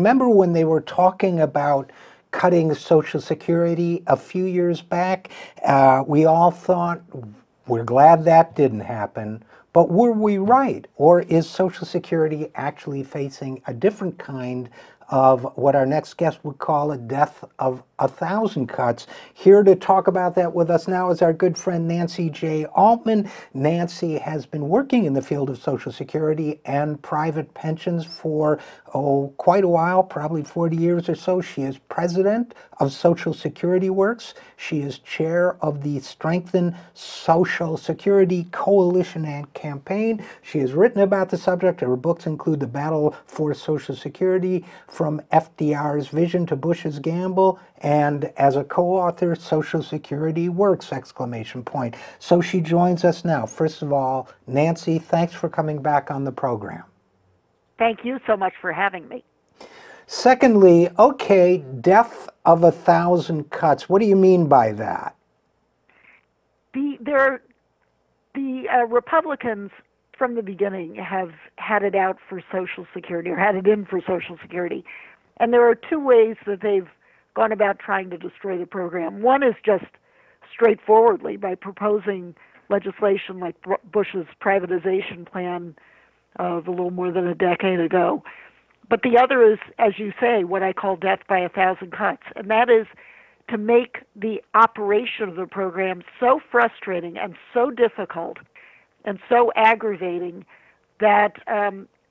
remember when they were talking about cutting Social Security a few years back? We all thought, we're glad that didn't happen. But were we right? Or is Social Security actually facing a different kind of what our next guest would call a death of 1,000 cuts? Here to talk about that with us now is our good friend Nancy J. Altman. Nancy has been working in the field of Social Security and private pensions for, quite a while, probably 40 years or so. She is president of Social Security Works. She is chair of the Strengthen Social Security Coalition and Campaign. She has written about the subject. Her books include The Battle for Social Security, From FDR's Vision to Bush's Gamble, and as a co-author, Social Security Works, ! So she joins us now. First of all, Nancy, thanks for coming back on the program. Thank you so much for having me. Secondly, okay, death of 1,000 cuts. What do you mean by that? The Republicans from the beginning have had it out for Social Security, or had it in for Social Security. And there are two ways that they've gone about trying to destroy the program. One is just straightforwardly by proposing legislation like Bush's privatization plan of a little more than a decade ago. But the other is, as you say, what I call death by 1,000 cuts, and that is to make the operation of the program so frustrating and so difficult and so aggravating that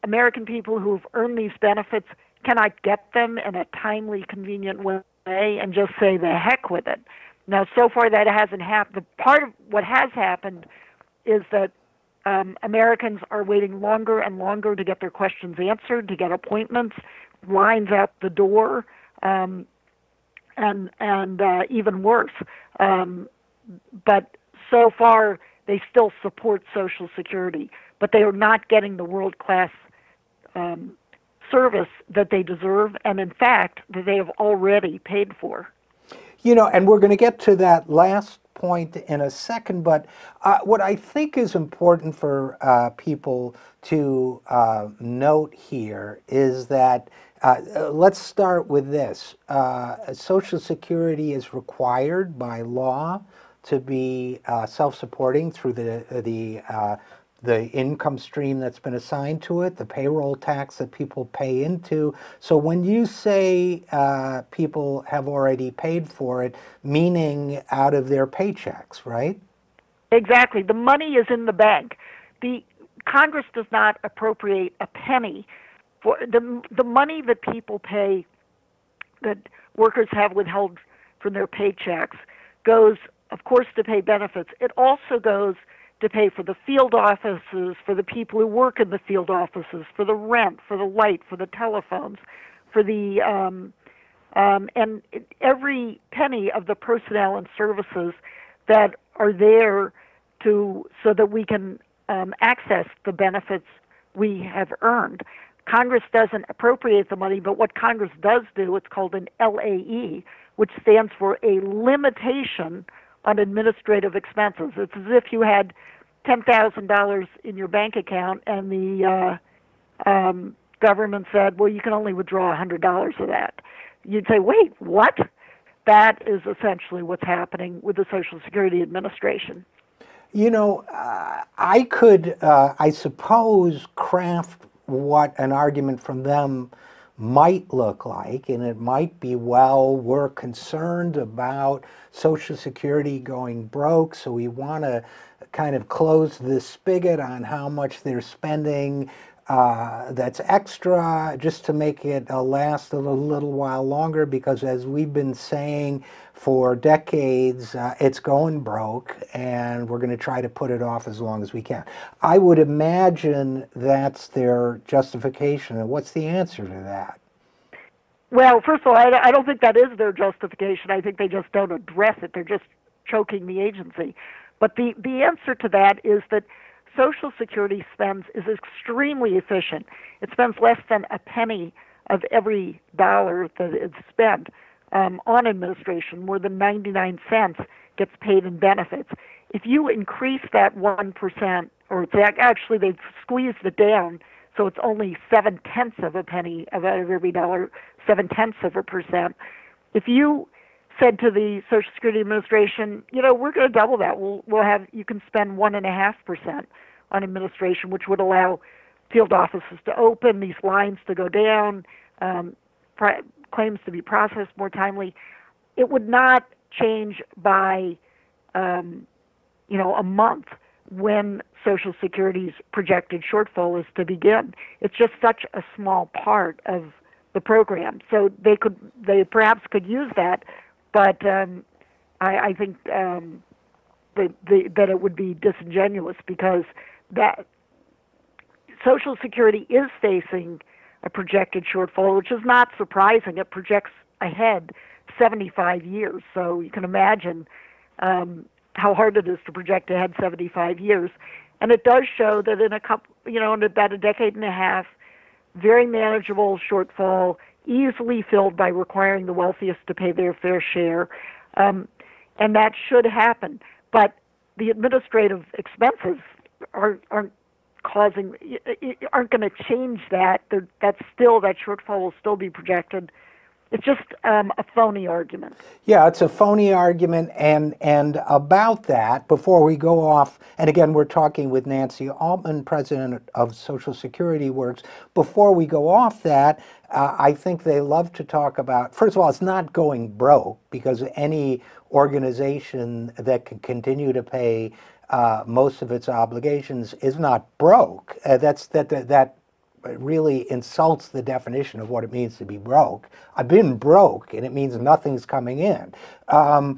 American people who've earned these benefits cannot get them in a timely, convenient way and just say the heck with it. Now, so far that hasn't happened. The part of what has happened is that Americans are waiting longer and longer to get their questions answered, to get appointments, lines out the door, and even worse. But so far, they still support Social Security, but they are not getting the world-class service that they deserve, and in fact, that they have already paid for. You know, and we're going to get to that last point in a second, but what I think is important for people to note here is that let's start with this. Social Security is required by law to be self-supporting through the income stream that's been assigned to it, the payroll tax that people pay into. So when you say people have already paid for it, meaning out of their paychecks, right? Exactly. The money is in the bank. The Congress does not appropriate a penny for the money that people pay, that workers have withheld from their paychecks, goes, of course, to pay benefits. It also goes to pay for the field offices, for the people who work in the field offices, for the rent, for the light, for the telephones, for the and every penny of the personnel and services that are there so that we can access the benefits we have earned. Congress doesn't appropriate the money, but what Congress does do, it's called an LAE, which stands for a limitation on administrative expenses. It's as if you had $10,000 in your bank account and the government said, well, you can only withdraw $100 of that. You'd say, wait, what? That is essentially what's happening with the Social Security Administration. You know, I could, I suppose, craft what an argument from them might look like, and it might be, well, we're concerned about Social Security going broke, so we want to kind of close this spigot on how much they're spending that's extra, just to make it last a little while longer, because as we've been saying for decades, it's going broke, and we're going to try to put it off as long as we can. I would imagine that's their justification. And what's the answer to that? Well, first of all, I don't think that is their justification. I think they just don't address it. They're just choking the agency. But the answer to that is that Social Security is extremely efficient. It spends less than a penny of every dollar that it's spent on administration. More than 99 cents gets paid in benefits. If you increase that 1%, or actually they've squeezed it down so it's only 7/10 of a penny out of every dollar, 7/10 of a percent. If you said to the Social Security Administration, we're going to double that. We'll have, you can spend 1.5% on administration, which would allow field offices to open, these lines to go down, claims to be processed more timely. It would not change by, a month when Social Security's projected shortfall is to begin. It's just such a small part of the program. So they perhaps could use that, but I think that it would be disingenuous, because that Social Security is facing a projected shortfall, which is not surprising. It projects ahead 75 years, so you can imagine how hard it is to project ahead 75 years. And it does show that in in about a decade and a half, very manageable shortfall, easily filled by requiring the wealthiest to pay their fair share, and that should happen. But the administrative expenses aren't going to change that. That shortfall will still be projected. It's just a phony argument. Yeah, it's a phony argument, and about that, before we go off, and again, we're talking with Nancy Altman, president of Social Security Works. Before we go off that, I think they love to talk about, first of all, it's not going broke, because any organization that can continue to pay most of its obligations is not broke. That really insults the definition of what it means to be broke. I've been broke, and it means nothing's coming in. So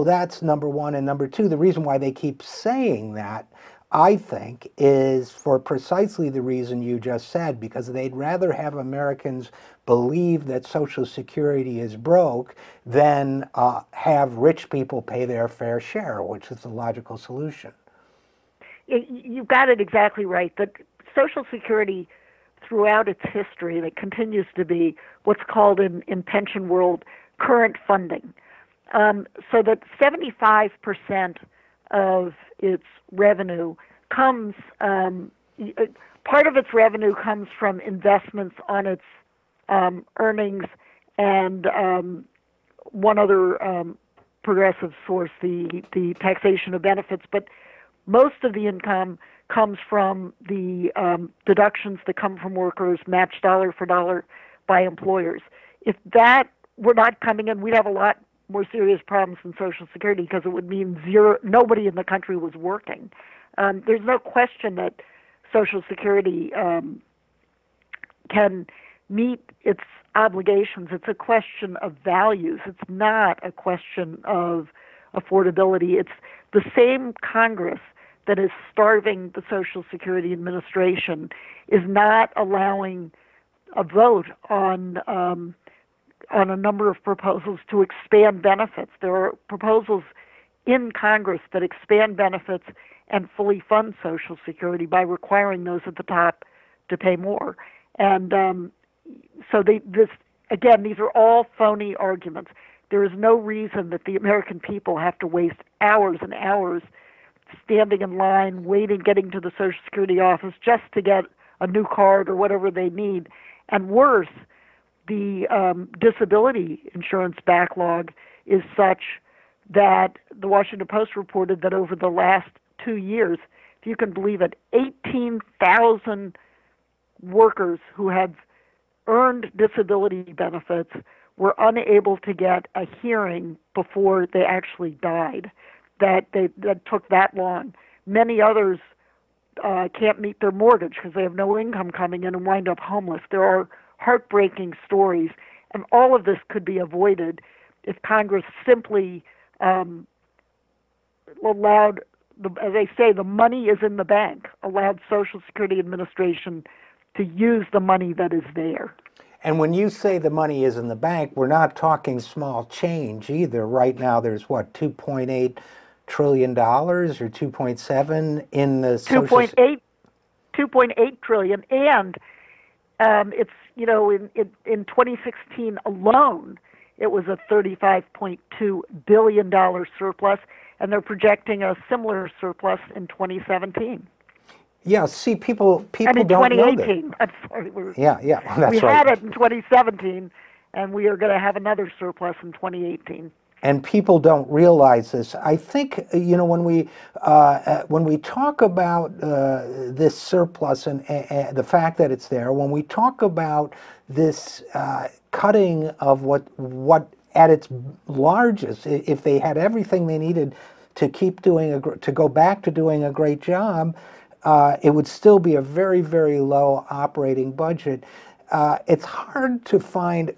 that's number one. And number two, the reason why they keep saying that, I think, is for precisely the reason you just said, because they'd rather have Americans believe that Social Security is broke than have rich people pay their fair share, which is the logical solution. You've got it exactly right. That Social Security, throughout its history, that continues to be what's called in pension world current funding. So that 75% of its revenue comes, part of its revenue comes from investments on its earnings, and one other progressive source, the taxation of benefits. But most of the income comes from the deductions that come from workers, matched dollar for dollar by employers. If that were not coming in, we'd have a lot more serious problems in Social Security, because it would mean nobody in the country was working. There's no question that Social Security can meet its obligations. It's a question of values. It's not a question of affordability. It's the same Congress that is starving the Social Security Administration is not allowing a vote on a number of proposals to expand benefits. There are proposals in Congress that expand benefits and fully fund Social Security by requiring those at the top to pay more. And so these are all phony arguments. There is no reason that the American people have to waste hours and hours standing in line, waiting, getting to the Social Security office just to get a new card or whatever they need. And worse, the disability insurance backlog is such that the Washington Post reported that over the last 2 years, if you can believe it, 18,000 workers who had earned disability benefits were unable to get a hearing before they actually died. That took that long. Many others can't meet their mortgage because they have no income coming in and wind up homeless. There are heartbreaking stories, and all of this could be avoided if Congress simply allowed, as they say, the money is in the bank, allowed Social Security Administration to use the money that is there. And when you say the money is in the bank, we're not talking small change either. Right now there's what, $2.8 trillion or 2.7 in the 2.8 trillion, and it's in 2016 alone it was a $35.2 billion surplus, and they're projecting a similar surplus in 2017. Yeah, see, people And in don't know that. 2018, I'm sorry, Yeah, well, that's we right. had it in 2017, and we are going to have another surplus in 2018. And people don't realize this. I think when we talk about this surplus and the fact that it's there, when we talk about this cutting of what at its largest, if they had everything they needed to keep doing to go back to doing a great job, it would still be a very, very low operating budget. It's hard to find.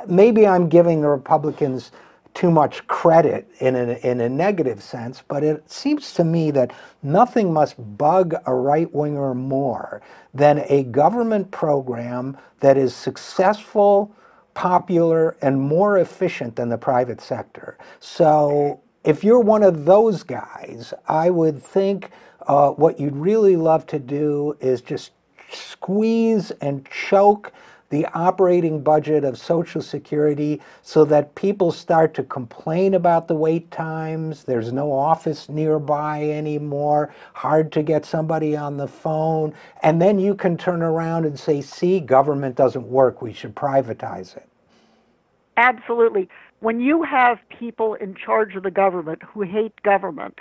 Maybe I'm giving the Republicans too much credit in a negative sense, but it seems to me that nothing must bug a right-winger more than a government program that is successful, popular, and more efficient than the private sector. So if you're one of those guys, I would think what you'd really love to do is just squeeze and choke the operating budget of Social Security so that people start to complain about the wait times. There's no office nearby anymore, hard to get somebody on the phone. And then you can turn around and say, see, government doesn't work, we should privatize it. Absolutely. When you have people in charge of the government who hate government,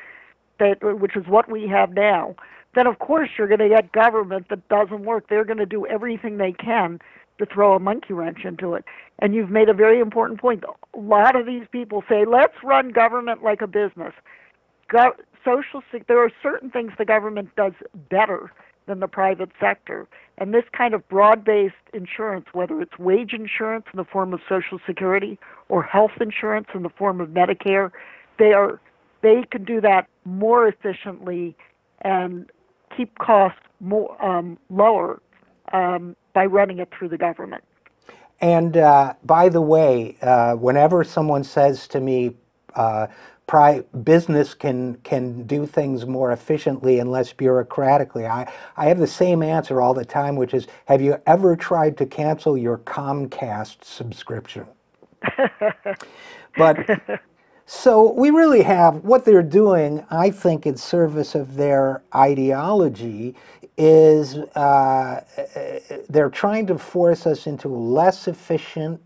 which is what we have now, then of course you're going to get government that doesn't work. They're going to do everything they can to throw a monkey wrench into it. And you've made a very important point. A lot of these people say, let's run government like a business. There are certain things the government does better than the private sector. And this kind of broad-based insurance, whether it's wage insurance in the form of Social Security or health insurance in the form of Medicare, they can do that more efficiently and keep costs more lower by running it through the government. And by the way, whenever someone says to me, business can do things more efficiently and less bureaucratically, I have the same answer all the time, which is, have you ever tried to cancel your Comcast subscription? But so we really have, what they're doing, I think, in service of their ideology is they're trying to force us into less efficient,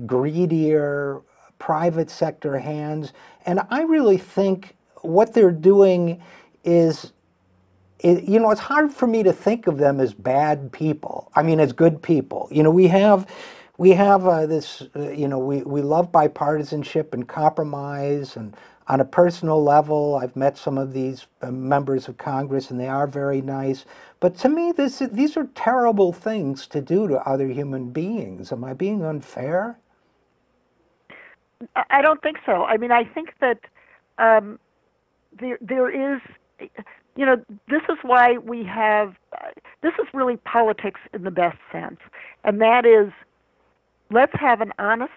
greedier private sector hands. And I really think what they're doing is, it's hard for me to think of them as bad people. I mean, as good people. We have this, we love bipartisanship and compromise, and on a personal level, I've met some of these members of Congress, and they are very nice. But to me, these are terrible things to do to other human beings. Am I being unfair? I don't think so. I mean, I think that there is, this is why we have, this is really politics in the best sense, and that is, let's have an honest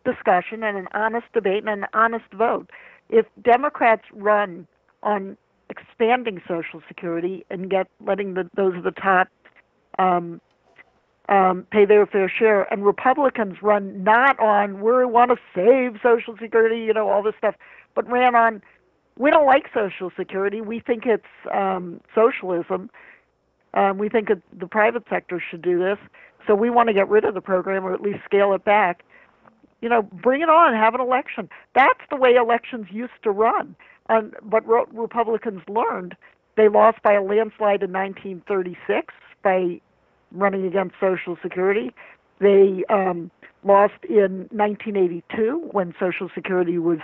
discussion and an honest debate and an honest vote. If Democrats run on expanding Social Security and letting those at the top pay their fair share, and Republicans run not on we want to save Social Security, all this stuff, but ran on we don't like Social Security, we think it's socialism, we think the private sector should do this, so we want to get rid of the program or at least scale it back. Bring it on, have an election. That's the way elections used to run. But what Republicans learned, they lost by a landslide in 1936 by running against Social Security. They lost in 1982 when Social Security was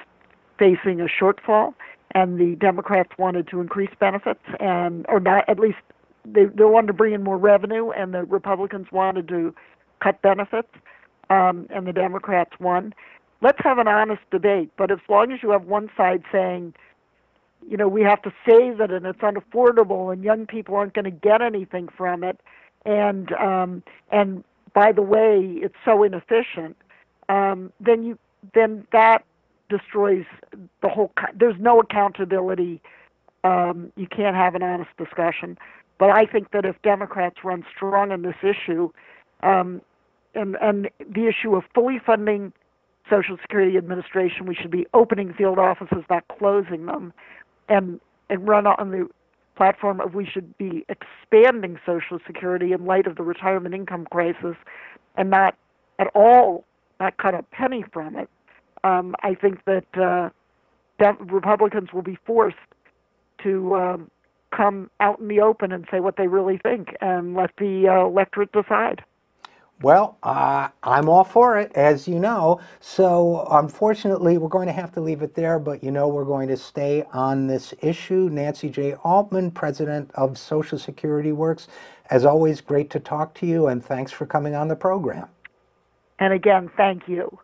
facing a shortfall, and the Democrats wanted to increase benefits, or not, at least they wanted to bring in more revenue, and the Republicans wanted to cut benefits. And the Democrats won. Let's have an honest debate. But as long as you have one side saying, we have to save it and it's unaffordable and young people aren't going to get anything from it, and by the way, it's so inefficient, then that destroys the whole. There's no accountability. You can't have an honest discussion. But I think that if Democrats run strong on this issue, and the issue of fully funding Social Security Administration, we should be opening field offices, not closing them, and run on the platform of we should be expanding Social Security in light of the retirement income crisis and not at all, not cut a penny from it, I think that Republicans will be forced to come out in the open and say what they really think and let the electorate decide. Well, I'm all for it, as you know. So unfortunately, we're going to have to leave it there, but you know we're going to stay on this issue. Nancy J. Altman, president of Social Security Works, as always, great to talk to you, and thanks for coming on the program. And again, thank you.